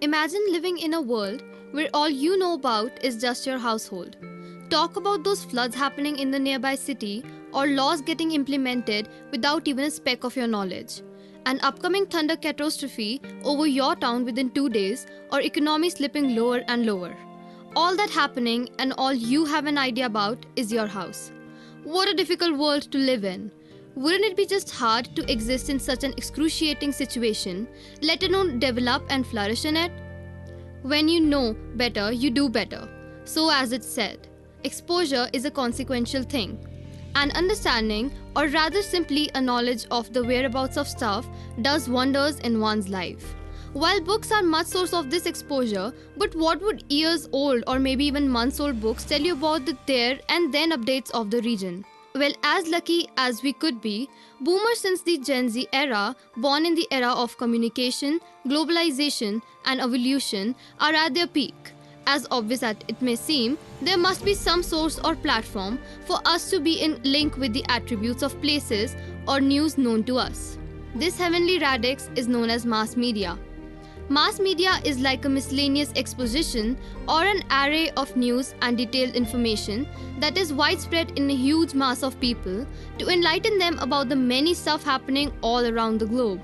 Imagine living in a world where all you know about is just your household. Talk about those floods happening in the nearby city or laws getting implemented without even a speck of your knowledge. An upcoming thunder catastrophe over your town within 2 days or economy slipping lower and lower. All that happening and all you have an idea about is your house. What a difficult world to live in. Wouldn't it be just hard to exist in such an excruciating situation, let alone develop and flourish in it? When you know better, you do better. So, as it said, exposure is a consequential thing. An understanding, or rather simply a knowledge of the whereabouts of stuff, does wonders in one's life. While books are much source of this exposure, but what would years old or maybe even months old books tell you about the there and then updates of the region? Well, as lucky as we could be, boomers since the Gen Z era, born in the era of communication, globalization, and evolution, are at their peak. As obvious as it may seem, there must be some source or platform for us to be in link with the attributes of places or news known to us. This heavenly radix is known as mass media. Mass media is like a miscellaneous exposition or an array of news and detailed information that is widespread in a huge mass of people to enlighten them about the many stuff happening all around the globe.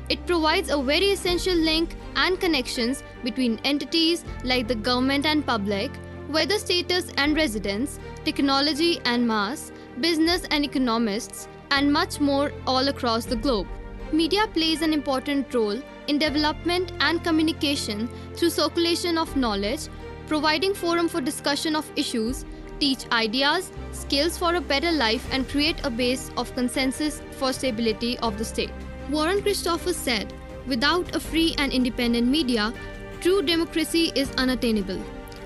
It provides a very essential link and connections between entities like the government and public, weather status and residents, technology and mass, business and economists, and much more all across the globe. Media plays an important role in development and communication through circulation of knowledge, providing forum for discussion of issues, teach ideas, skills for a better life and create a base of consensus for stability of the state. Warren Christopher said, "Without a free and independent media, true democracy is unattainable."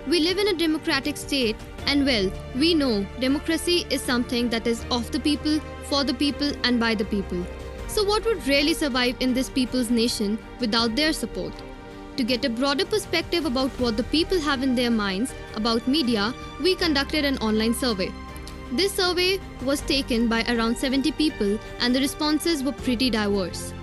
We live in a democratic state and well, we know democracy is something that is of the people, for the people and by the people. So what would really survive in this people's nation without their support? To get a broader perspective about what the people have in their minds about media, we conducted an online survey. This survey was taken by around 70 people and the responses were pretty diverse.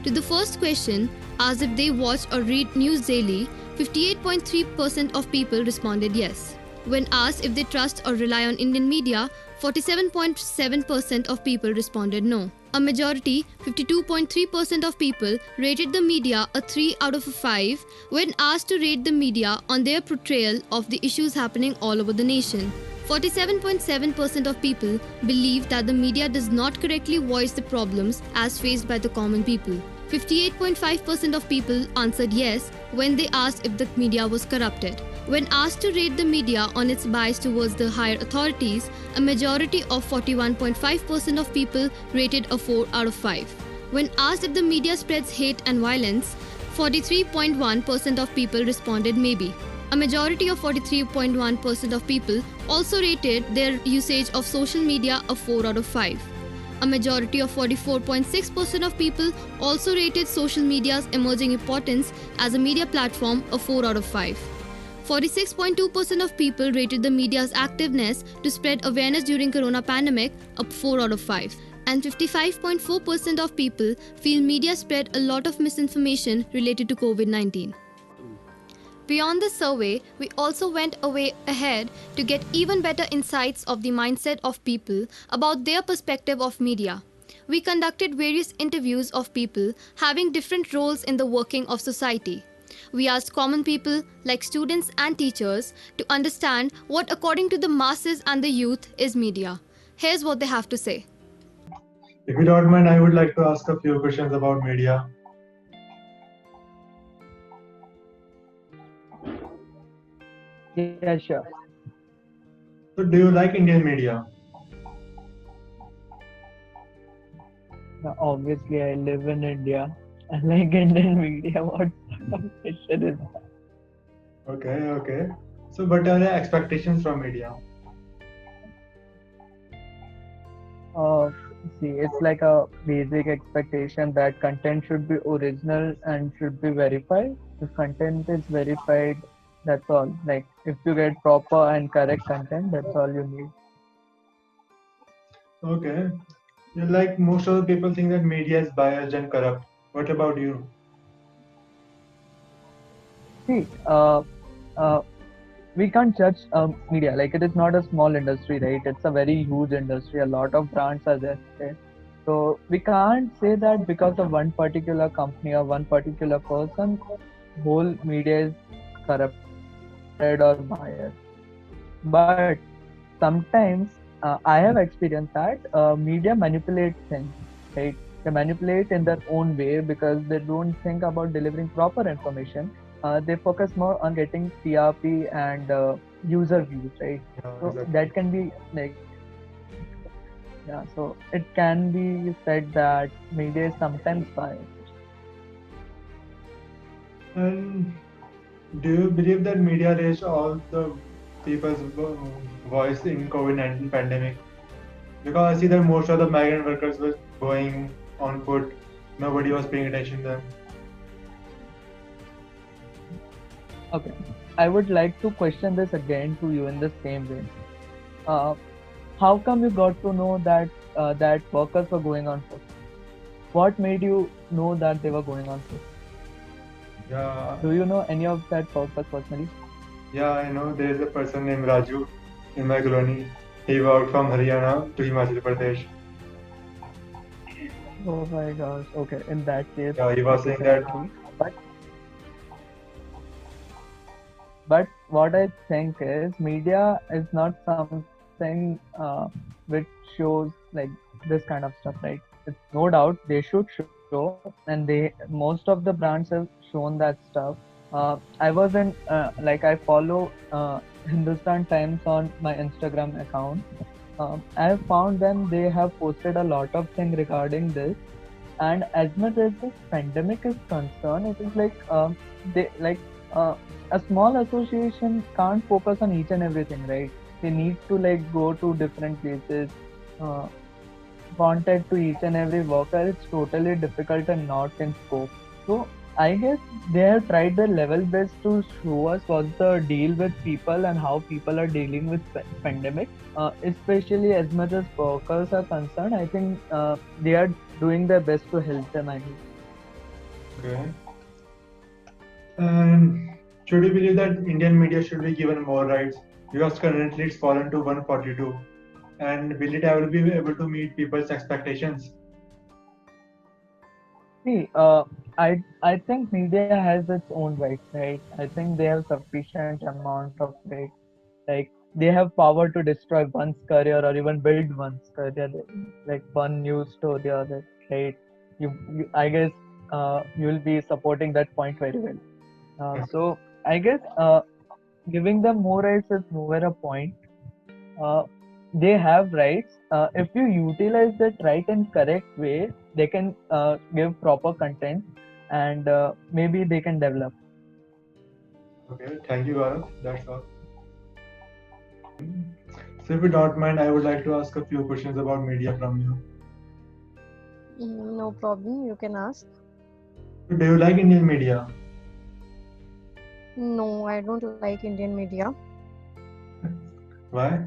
To the first question, asked if they watch or read news daily, 58.3% of people responded yes. When asked if they trust or rely on Indian media, 47.7% of people responded no. A majority, 52.3% of people, rated the media a 3 out of 5 when asked to rate the media on their portrayal of the issues happening all over the nation. 47.7% of people believe that the media does not correctly voice the problems as faced by the common people. 58.5% of people answered yes when they asked if the media was corrupted. When asked to rate the media on its bias towards the higher authorities, a majority of 41.5% of people rated a 4 out of 5. When asked if the media spreads hate and violence, 43.1% of people responded maybe. A majority of 43.1% of people also rated their usage of social media a 4 out of 5. A majority of 44.6% of people also rated social media's emerging importance as a media platform a 4 out of 5. 46.2% of people rated the media's activeness to spread awareness during corona pandemic a 4 out of 5. And 55.4% of people feel media spread a lot of misinformation related to COVID-19. Beyond the survey, we also went away ahead to get even better insights of the mindset of people about their perspective of media. We conducted various interviews of people having different roles in the working of society. We asked common people, like students and teachers, to understand what, according to the masses and the youth, is media. Here's what they have to say. If you don't mind, I would like to ask a few questions about media. Yeah, sure. So, do you like Indian media? Now, obviously, I live in India. I like Indian media. What sort of question is that? Okay. So, what are your expectations from media? Uh, See, it's like a basic expectation that content should be original and should be verified. If content is verified, that's all. Like, if you get proper and correct content, that's all you need. Okay. Like most of the people think that media is biased and corrupt. What about you? See, uh, we can't judge media. Like, it is not a small industry, right? It's a very huge industry. A lot of brands are there. So we can't say that because of one particular company or one particular person, whole media is corrupted or biased. But sometimes I have experienced that media manipulates things, right? They manipulate in their own way because they don't think about delivering proper information. They focus more on getting TRP and user views, right? Yeah, So exactly. that can be like, yeah, so it can be said that media is sometimes biased. And do you believe that media raised all the people's voice in COVID-19 pandemic? Because I see that most of the migrant workers were going on foot. Nobody was paying attention to them. Okay, I would like to question this again to you in the same way. Uh, how come you got to know that that workers were going on foot? What made you know that they were going on foot? Yeah, Do you know any of that purpose personally? yeah, I know there is a person named Raju in my colony. He walked from Haryana to Himachal Pradesh. Oh my gosh. Okay, in that case, Yeah, he I was saying that. disagree. But what I think is media is not something which shows like this kind of stuff, right? It's no doubt they should show, and they most of the brands have shown that stuff. I was in like I follow Hindustan Times on my Instagram account. I have found them they have posted a lot of things regarding this, and as much as this pandemic is concerned, it is like they like uh, a small association can't focus on each and everything, right? They need to like go to different places, uh, contact to each and every worker. It's totally difficult and not in scope. So I guess they have tried their level best to show us what's the deal with people and how people are dealing with pandemic. Especially as much as workers are concerned, I think they are doing their best to help them. I guess. Okay. And should we believe that Indian media should be given more rights? Because currently it's fallen to 142. And will it ever be able to meet people's expectations? See, I think media has its own rights, right? I think they have sufficient amount of rights. Like they have power to destroy one's career or even build one's career, like one news story or that, right? I guess you will be supporting that point very well. So I guess giving them more rights is nowhere a point. Uh, they have rights. If you utilize that right and correct way, they can give proper content, and maybe they can develop. Okay, thank you, Gaurav. That's all. So, if you don't mind, I would like to ask a few questions about media from you. No problem, you can ask. Do you like Indian media? No, I don't like Indian media Why?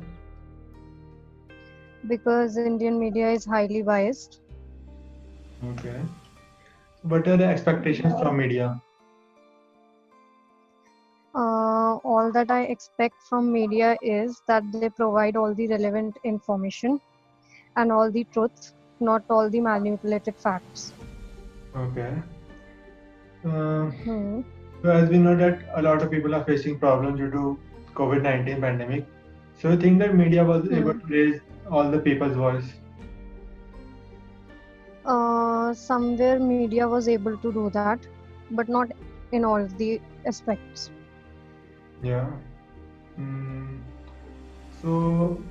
because Indian media is highly biased. Okay. What are the expectations from media? All that I expect from media is that they provide all the relevant information and all the truth, not all the manipulated facts. Okay. Uh, Hmm. so, as we know that a lot of people are facing problems due to COVID-19 pandemic. So, you think that media was able Hmm. to raise all the people's voice? Somewhere media was able to do that, but not in all the aspects. Yeah. Mm, so,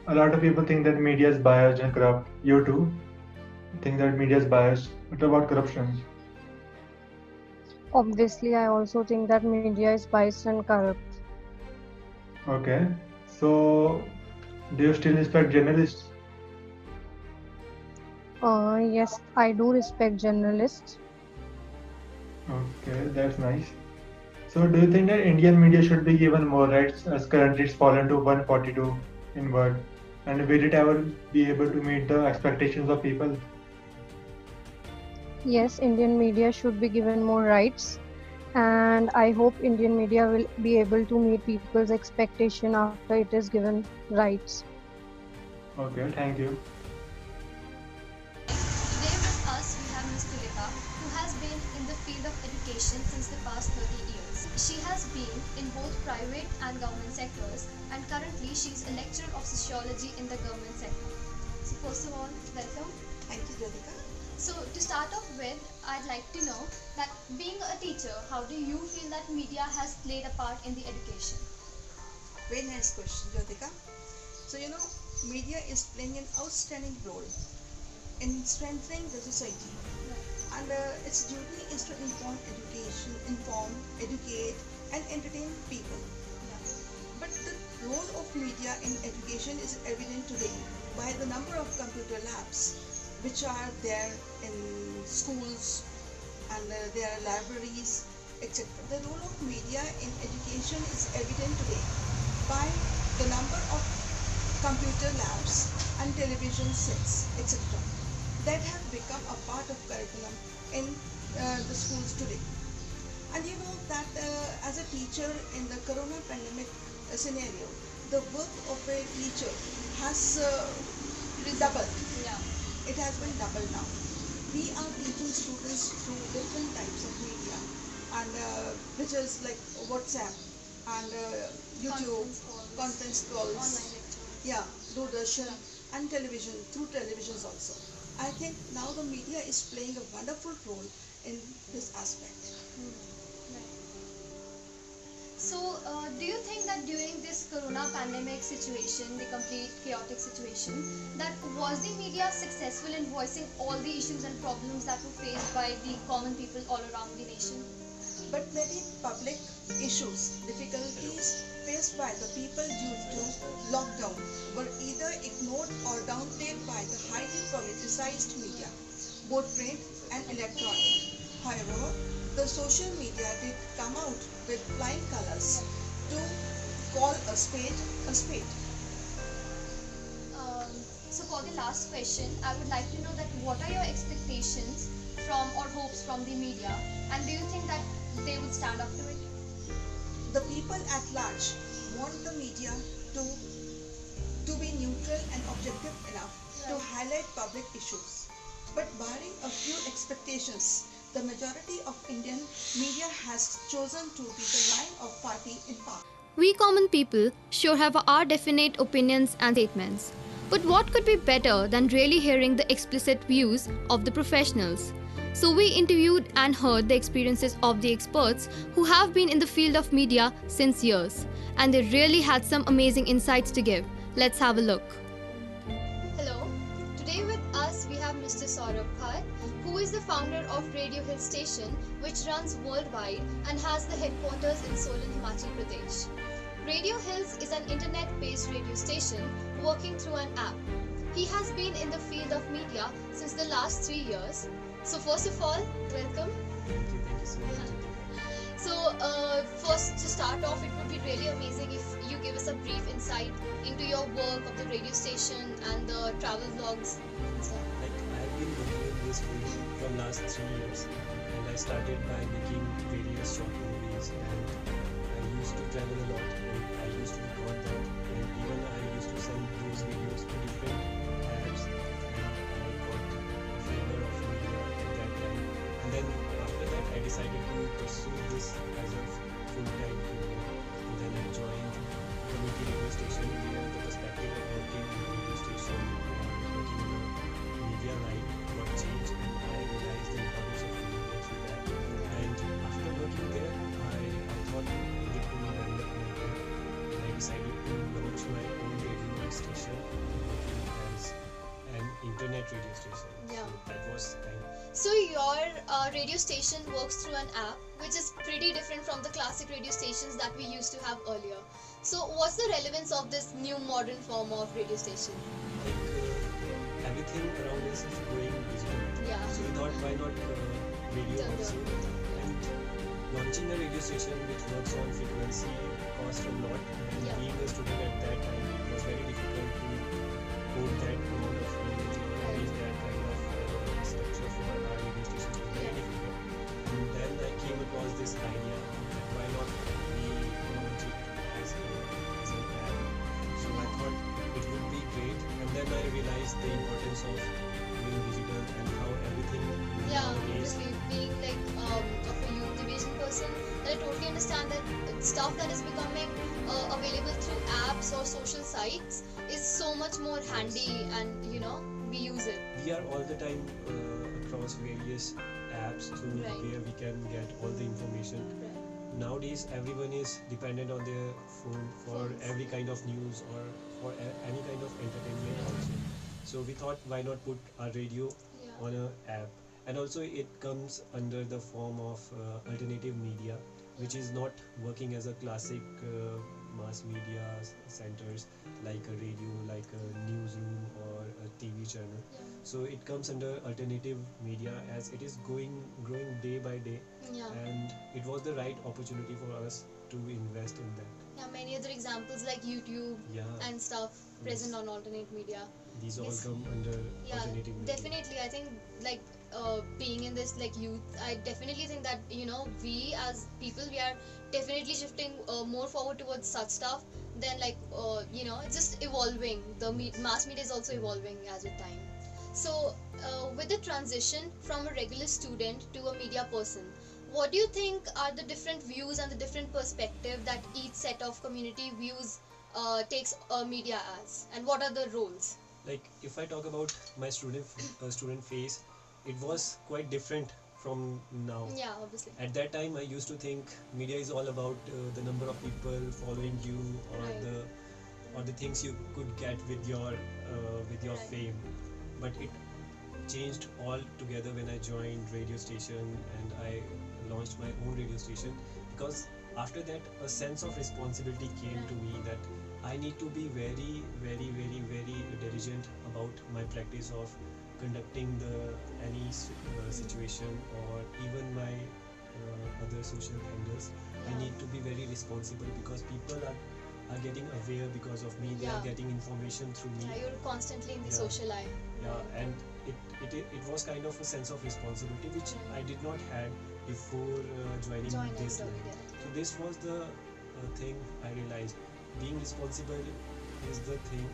a lot of people think that media is biased and corrupt. You too think that media is biased. What about corruption? Obviously, I also think that media is biased and corrupt. Okay. So, do you still respect journalists? Yes, I do respect journalists. Okay, that's nice. So, do you think that Indian media should be given more rights as currently it's fallen to 142 in world? And will it ever be able to meet the expectations of people? Yes, Indian media should be given more rights, and I hope Indian media will be able to meet people's expectation after it is given rights. Okay, thank you. Today with us we have Ms. Tulika, who has been in the field of education since the past 30 years. She has been in both private and government sectors, and currently she is a lecturer of sociology in the government sector. So first of all, welcome. Thank you, Jyotika. So to start off with, I'd like to know that being a teacher, how do you feel that media has played a part in the education? Very nice question, Jyotika. So, media is playing an outstanding role in strengthening the society. And its duty is to inform, educate, and entertain people. But the role of media in education is evident today by the number of computer labs which are there in schools and there are libraries, etc. The role of media in education is evident today by the number of computer labs and television sets, etc. that have become a part of curriculum in the schools today. And you know that as a teacher in the corona pandemic scenario, the work of a teacher has doubled. Yeah. It has been doubled now. We are teaching students through different types of media, and which is like WhatsApp and YouTube, conference calls, Online lectures. yeah, Doordarshan and television, through televisions also. I think now the media is playing a wonderful role in this aspect. So, do you think that during this corona pandemic situation, the complete chaotic situation, that was the media successful in voicing all the issues and problems that were faced by the common people all around the nation? But many public issues, difficulties faced by the people due to lockdown were either ignored or downplayed by the highly politicized media, both print and electronic. However, the social media did come out with flying colors to call a spade a spade. So for the last question, I would like to know that what are your expectations from or hopes from the media, and do you think that they would stand up to it? The people at large want the media to be neutral and objective enough to highlight public issues. But barring a few expectations, the majority of Indian media has chosen to be the line of party in power. We common people sure have our definite opinions and statements. But what could be better than really hearing the explicit views of the professionals? So we interviewed and heard the experiences of the experts who have been in the field of media since years, and they really had some amazing insights to give. Let's have a look. Hello. Today with us we have Mr. Saurabh Bhatt, who is the founder of Radio Hill Station, which runs worldwide and has the headquarters in Solan, Himachal Pradesh. Radio Hills is an internet-based radio station working through an app. He has been in the field of media since the last 3 years. So first of all, welcome. Thank you so much. So first to start off, it would be really amazing if you give us a brief insight into your work of the radio station and the travel vlogs. So, Like I've been working in this field from last 3 years, and I started by making various short movies, and I used to travel a lot, and I used to record that, and even I used to send those videos to different apps, and I got a favor of media at that time. And then after that, I decided to pursue this as a full-time career, and then I joined community radio station where the perspective of working in a radio station working in a media line got changed, and I realized the importance of media through that. And after working there, I thought I needed to develop my career, and I decided to launch my own radio station working as an internet radio station. Yeah. So that was kind of So your radio station works through an app, which is pretty different from the classic radio stations that we used to have earlier. So what's the relevance of this new modern form of radio station? like everything around us is going digital. Yeah. So we thought, why not radio Turn also? on. And launching a radio station which works on frequency cost a lot. And Yeah. being a student at that time, it was very difficult to afford that amount of money or arrange that kind of structure for our radio station. It was very difficult. And then I came across this idea that why not we launch it as an app. So I thought it would be great, and then I realized the importance of being digital and how everything Yeah, nowadays. obviously being like of a youth division person, I totally understand that stuff that is becoming available through apps or social sites is so much more handy, and we use it. We are all the time across various apps through Right. where we can get all the information. Nowadays everyone is dependent on their phone for Phones. every kind of news or for any kind of entertainment also. So we thought why not put our radio Yeah. on a app, and also it comes under the form of alternative media, which is not working as a classic mass media centers like a radio, like a newsroom or a TV channel. Yeah. So it comes under alternative media as it is growing day by day, Yeah. and it was the right opportunity for us to invest in that. Yeah, many other examples like YouTube Yeah, and stuff present on alternate media. these all Yes. come under Yeah, alternative media. definitely. I think like being in this like youth, I definitely think that we as people, we are definitely shifting more forward towards such stuff than like it's just evolving. The mass media is also evolving as with time. So with the transition from a regular student to a media person, what do you think are the different views and the different perspective that each set of community views takes media as, and what are the roles? Like if I talk about my student phase, it was quite different from now. Yeah, obviously. At that time I used to think media is all about the number of people following you, or Right. the things you could get with your Right. fame. But it changed all together when I joined radio station and I launched my own radio station, because after that a sense of responsibility came to me that I need to be very very very very diligent about my practice of conducting any situation, or even my other social handles. I need to be very responsible because people are getting aware because of me. They are Yeah. getting information through me. Yeah, you're constantly in the Yeah. social eye. Yeah, and it was kind of a sense of responsibility which Right. I did not had before joining Joining this the line. media. So this was the thing I realized. Being responsible is the thing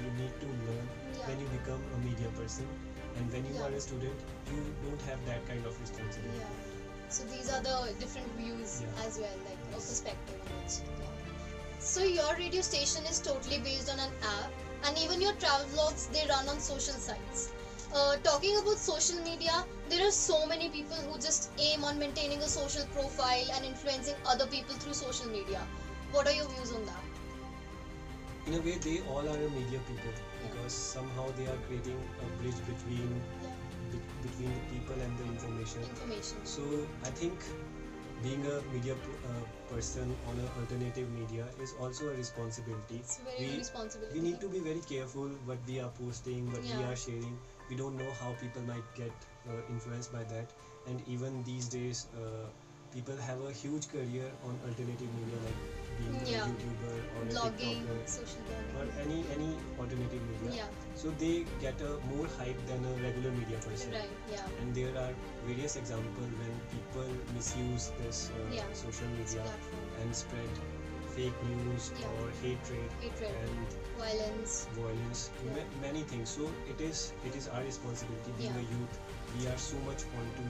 you need to learn Yeah. when you become a media person, and when you Yeah. are a student, you don't have that kind of responsibility. Yeah. So these are the different views Yeah. as well, like a Yes. perspective on it. Yeah. So your radio station is totally based on an app, and even your travel vlogs, they run on social sites. Talking about social media, there are so many people who just aim on maintaining a social profile and influencing other people through social media. What are your views on that? In a way, they all are a media people, because somehow they are creating a bridge between Yeah. between the people and the information. Information. So I think being a media person on an alternative media is also a responsibility. It's very We- responsibility. We need to be very careful what we are posting, what we Yeah. are sharing. We don't know how people might get influenced by that. And even these days, people have a huge career on alternative media, like being Yeah. a YouTuber or a Blogging, TikToker social or blogging. any alternative media. Yeah. So they get a more hype than a regular media person. Right. Yeah. And there are various examples when people misuse this Yeah. social It's media platform. and spread fake news Yeah. or hatred Hatred, and violence. violence, Yeah. many things. So it is our responsibility being Yeah. a youth. We are so much onto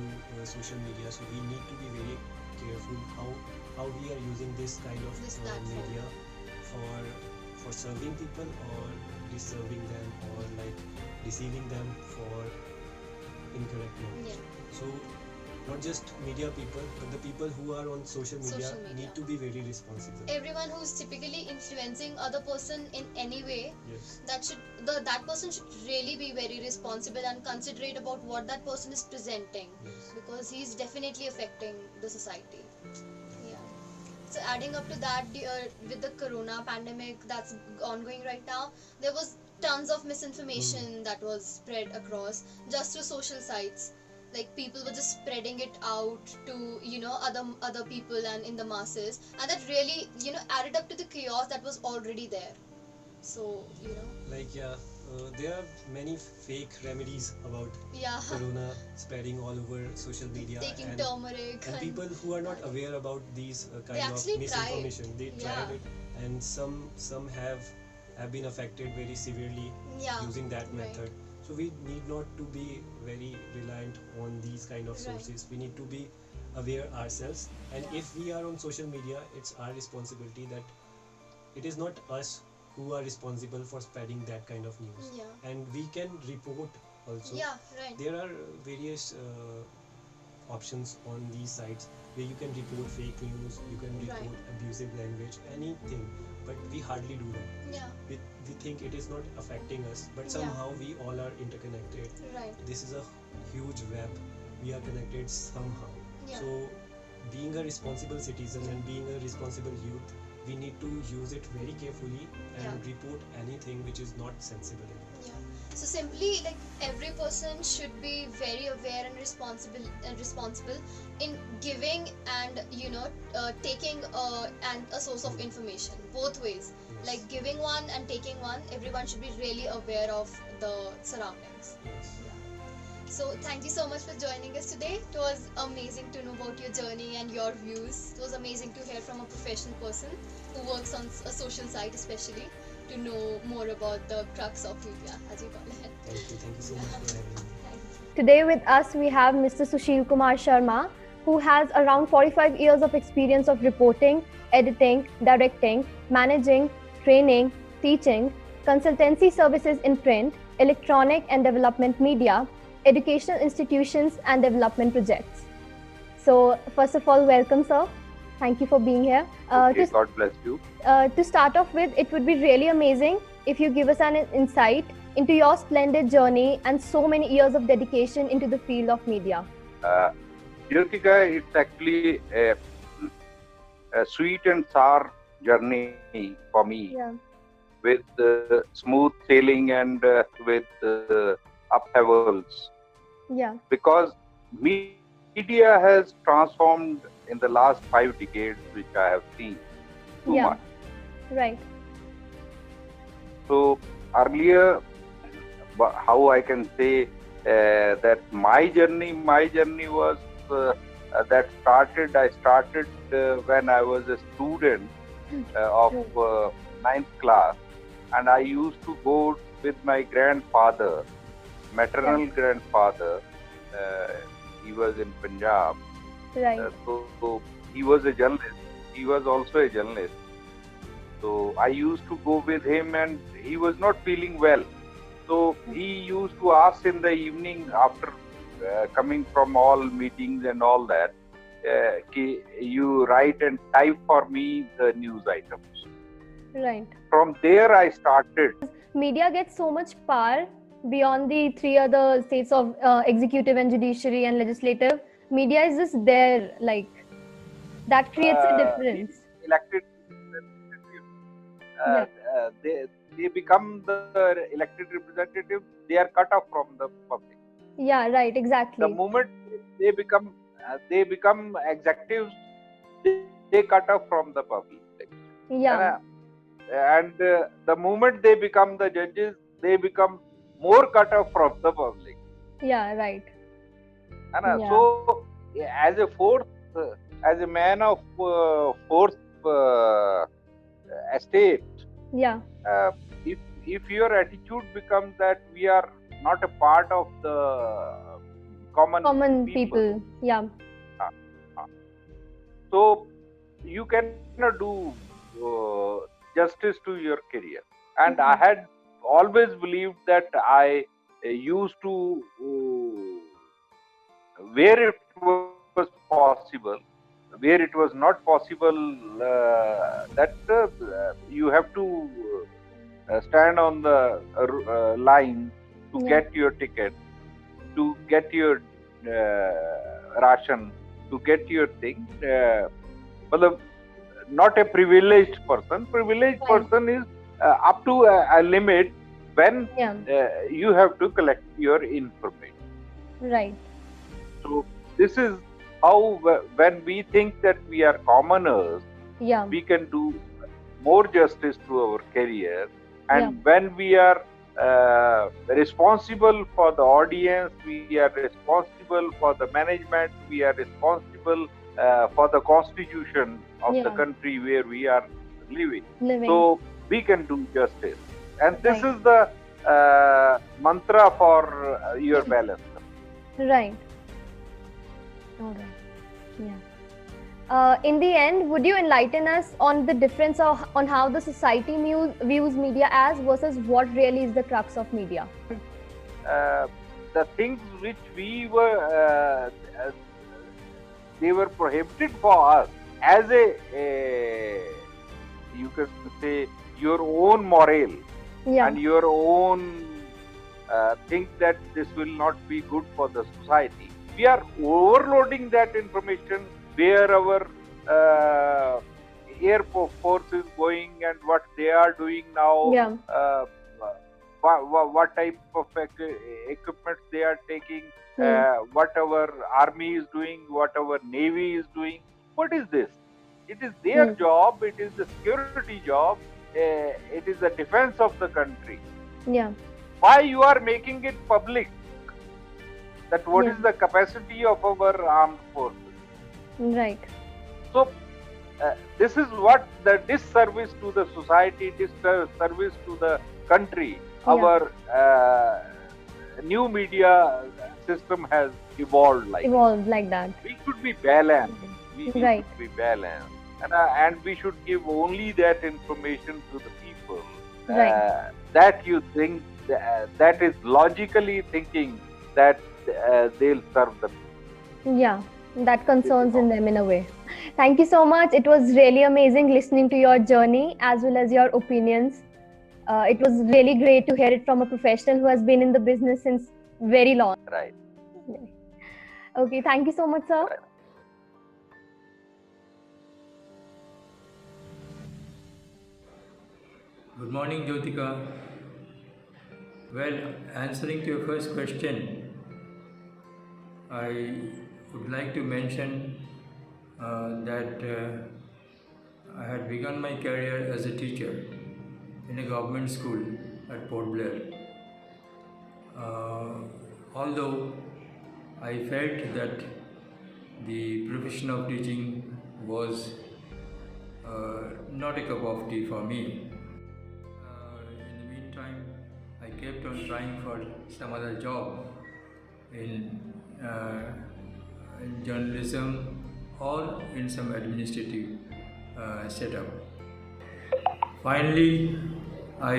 social media, so we need to be very careful how we are using this kind of This platform. media for serving people or disturbing them, or like deceiving them for incorrect knowledge. Yeah. So not just media people, but the people who are on social media, Social media. need to be very responsible. Everyone who's typically influencing other person in any way, Yes. that person should really be very responsible and considerate about what that person is presenting, Yes. because he's definitely affecting the society. Yeah. So adding up to that, with the corona pandemic that's ongoing right now, there was tons of misinformation that was spread across just through social sites. Like people were just spreading it out to other people and in the masses, and that really added up to the chaos that was already there. So Like, yeah, there are many fake remedies about Yeah. corona spreading all over social media, Taking and turmeric people who are not aware about these kind of actually tried. misinformation, they tried Yeah. it, and some have been affected very severely Yeah. using that Right. method. So we need not to be very reliant on these kind of Right. sources. We need to be aware ourselves, and Yeah. if we are on social media, it's our responsibility that it is not us who are responsible for spreading that kind of news, Yeah. and we can report also. Yeah. Right. There are various options on these sites where you can report fake news, you can report Right. abusive language, anything, but we hardly do that. Yeah. We think it is not affecting us, but Yeah. somehow we all are interconnected. Right. This is a huge web, we are connected somehow. Yeah. So being a responsible citizen and being a responsible youth, we need to use it very carefully and Yeah. report anything which is not sensible enough. Yeah. So simply, like, every person should be very aware and responsible in giving and taking and a source of information both ways. Yes. Like giving one and taking one, everyone should be really aware of the surroundings. Yes. So thank you so much for joining us today. It was amazing to know about your journey and your views. It was amazing to hear from a professional person who works on a social site, especially to know more about the crux of media, as you call it. Thank you so much for having me. Thank you. Today with us we have Mr. Sushil Kumar Sharma, who has around 45 years of experience of reporting, editing, directing, managing, training, teaching, consultancy services in print, electronic and development media, educational institutions and development projects. So first of all, welcome sir. Thank you for being here. Okay, God bless you. To start off with, it would be really amazing if you give us an insight into your splendid journey and so many years of dedication into the field of media. Jyotika, it's actually a sweet and sour journey for me, Yeah. with smooth sailing and with upheavals, Yeah. because media has transformed in the last 5 decades, which I have seen too Yeah. much. Right. So earlier, how I can say that my journey was that started. I started when I was a student of 9th class, and I used to go with my grandfather, maternal grandfather. He was in Punjab. Right. So he was a journalist. He was also a journalist. So I used to go with him, and he was not feeling well. So he used to ask in the evening after coming from all meetings and all that, you write and type for me the news items. Right. From there I started. Media gets so much power beyond the three other states of executive and judiciary and legislative. Media is just there, like that creates a difference. Elected representatives, they become the elected representatives. They are cut off from the public. Yeah. Right. Exactly. The moment they become executives, they cut off from the public. Yeah. And the moment they become the judges, they become more cut off from the public. Yeah. Right. Yeah. So as a fourth, as a man of fourth estate, Yeah. if your attitude becomes that we are not a part of the common people. Yeah. So you cannot do justice to your career. And I had always believed that I used to, where it was possible, where it was not possible, that you have to stand on the line to get your ticket, to get your ration, to get your thing. Not a privileged person. Privileged person is up to a limit when you have to collect your information. Right. So this is how, when we think that we are commoners, we can do more justice to our career. And when we are responsible for the audience, we are responsible for the management, we are responsible for the constitution of the Yeah. country where we are living. Living. So we can do justice. And this Right. is the mantra for your balance. Right. All right. Yeah. In the end, would you enlighten us on the difference on how the society views media as versus what really is the crux of media? The things which we were, they were prohibited for us as you can say, your own moral Yeah. and your own think that this will not be good for the society. We are overloading that information where our air force is going and what they are doing now. Yeah. What type of equipment they are taking, what our army is doing, what our navy is doing. What is this? It is their job, it is the security job, it is the defense of the country. Yeah. Why you are making it public? That what Yeah. is the capacity of our armed forces? Right. So this is what the disservice to the society, disservice to the country. Yeah. Our new media system has evolved like. Evolved like that. We should be balanced. We Right. should be balanced, and we should give only that information to the people that you think that is logically thinking that they'll serve them. Yeah, that concerns in them in a way. Thank you so much. It was really amazing listening to your journey as well as your opinions. It was really great to hear it from a professional who has been in the business since very long. Right. Okay, thank you so much, sir. Right. Good morning, Jyotika. Well, answering to your first question, I would like to mention that I had begun my career as a teacher in a government school at Port Blair. Although I felt that the profession of teaching was not a cup of tea for me. In the meantime, I kept on trying for some other job in journalism or in some administrative setup. Finally, I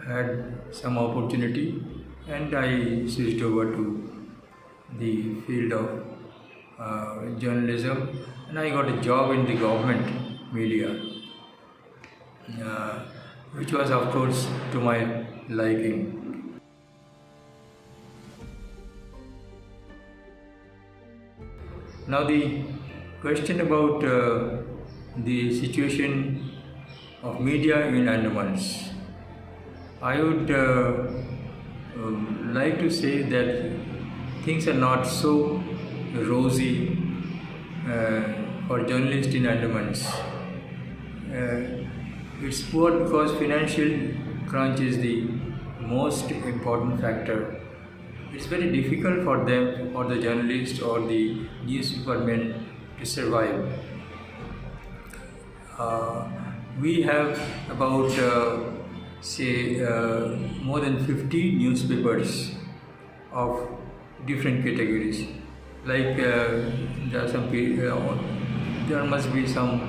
had some opportunity and I switched over to the field of journalism, and I got a job in the government media, which was of course to my liking. Now the question about the situation of media in Andamans. I would like to say that things are not so rosy for journalists in Andamans. It's poor because financial crunch is the most important factor. It's very difficult for them, or the journalists or the newspapermen, to survive. We have about more than 50 newspapers of different categories. Like there are some, there must be some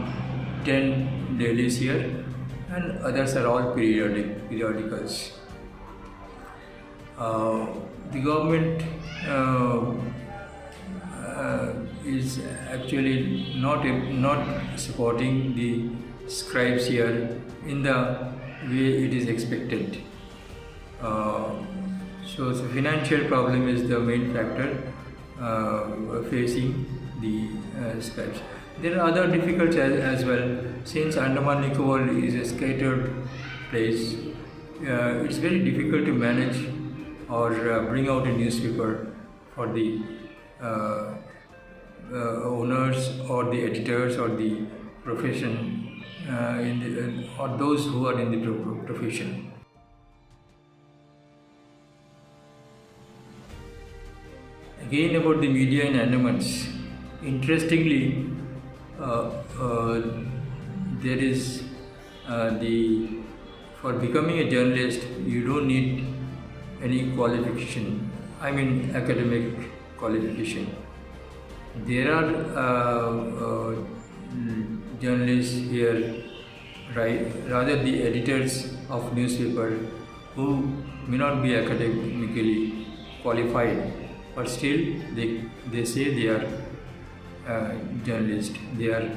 10 dailies here, and others are all periodicals. The government is actually not supporting the scribes here in the way it is expected. So the financial problem is the main factor facing the scribes. There are other difficulties as well. Since Andaman Nicobar is a scattered place, it's very difficult to manage or bring out a newspaper for the owners or the editors or the profession or those who are in the profession. Again, about the media in Andamans. Interestingly, there is for becoming a journalist, you don't need any qualification. I mean, academic qualification. There are journalists here, rather the editors of newspaper, who may not be academically qualified, but still they say they are journalists. They are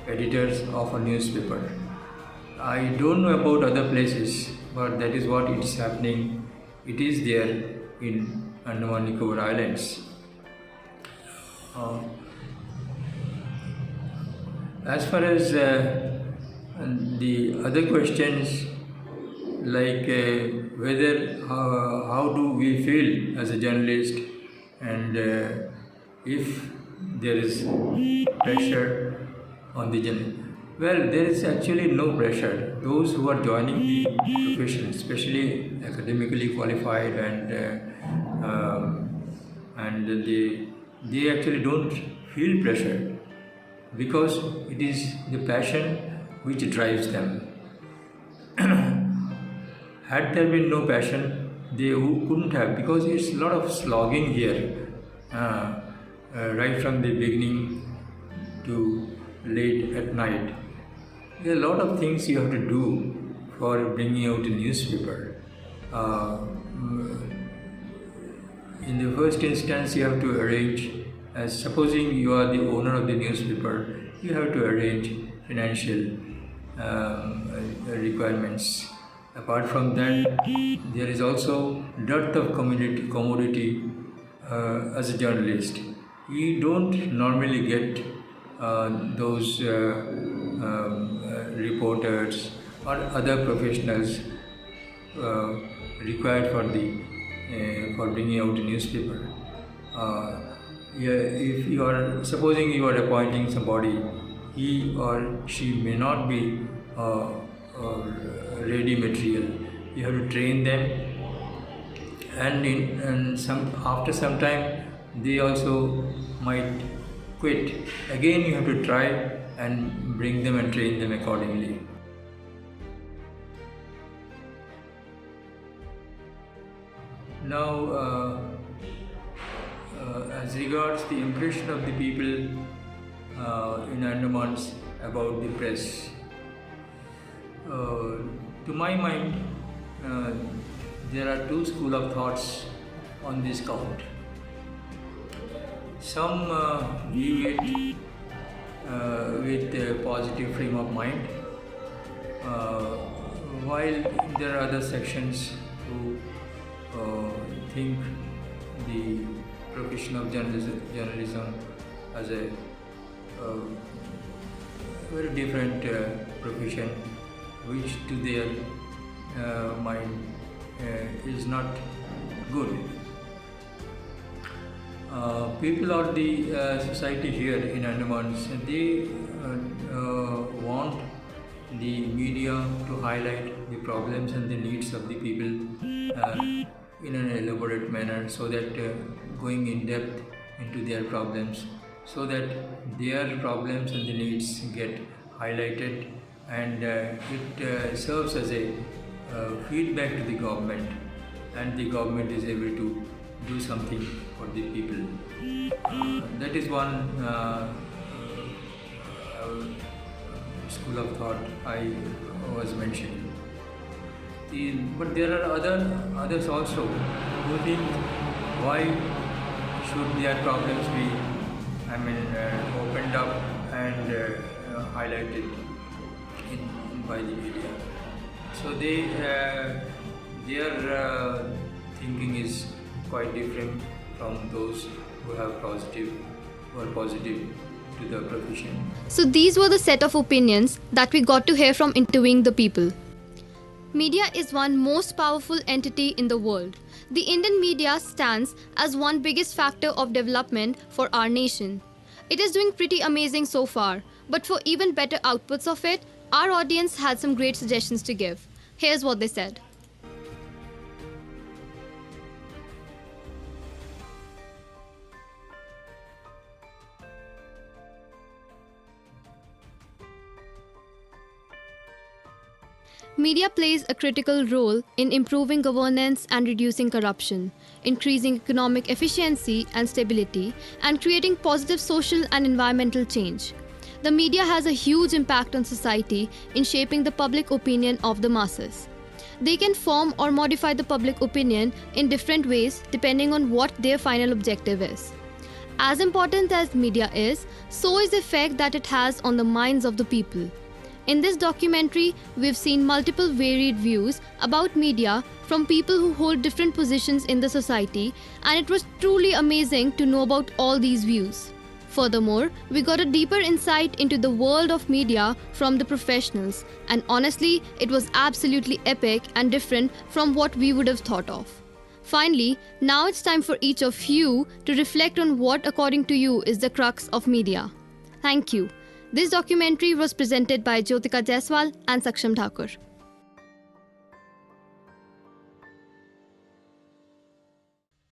editors of a newspaper. I don't know about other places, but that is what is happening. It is there in Andaman Nicobar Islands. As far as the other questions, like whether how do we feel as a journalist, and if there is pressure on the journalist. Well, there is actually no pressure. Those who are joining the profession, especially academically qualified, and they actually don't feel pressure, because it is the passion which drives them. Had there been no passion, they couldn't have, because it's a lot of slogging here, right from the beginning to late at night. There are a lot of things you have to do for bringing out a newspaper. In the first instance, you have to arrange, as supposing you are the owner of the newspaper, you have to arrange financial requirements. Apart from that, there is also dearth of commodity as a journalist. You don't normally get those reporters or other professionals required for bringing out a newspaper. If you are supposing you are appointing somebody, he or she may not be ready material. You have to train them, and after some time they also might quit. Again, you have to try and bring them and train them accordingly. Now, as regards the impression of the people in Andamans about the press, to my mind, there are two schools of thoughts on this count. Some view it with a positive frame of mind, while there are other sections who think the profession of journalism as a very different profession, which to their mind is not good. People of the society here in Andamans, they want the media to highlight the problems and the needs of the people in an elaborate manner, so that going in depth into their problems, so that their problems and the needs get highlighted, and it serves as a feedback to the government, and the government is able to do something for the people. That is one school of thought I was mentioning. But there are others also who think, why should their problems be, opened up and highlighted by the media? So their thinking is quite different from those who are positive to the profession. So these were the set of opinions that we got to hear from interviewing the people. Media is one most powerful entity in the world. The Indian media stands as one biggest factor of development for our nation. It is doing pretty amazing so far, but for even better outputs of it, our audience had some great suggestions to give. Here's what they said. Media plays a critical role in improving governance and reducing corruption, increasing economic efficiency and stability, and creating positive social and environmental change. The media has a huge impact on society in shaping the public opinion of the masses. They can form or modify the public opinion in different ways depending on what their final objective is. As important as media is, so is the effect that it has on the minds of the people. In this documentary, we've seen multiple varied views about media from people who hold different positions in the society, and it was truly amazing to know about all these views. Furthermore, we got a deeper insight into the world of media from the professionals, and honestly, it was absolutely epic and different from what we would have thought of. Finally, now it's time for each of you to reflect on what, according to you, is the crux of media. Thank you. This documentary was presented by Jyotika Jaiswal and Saksham Thakur.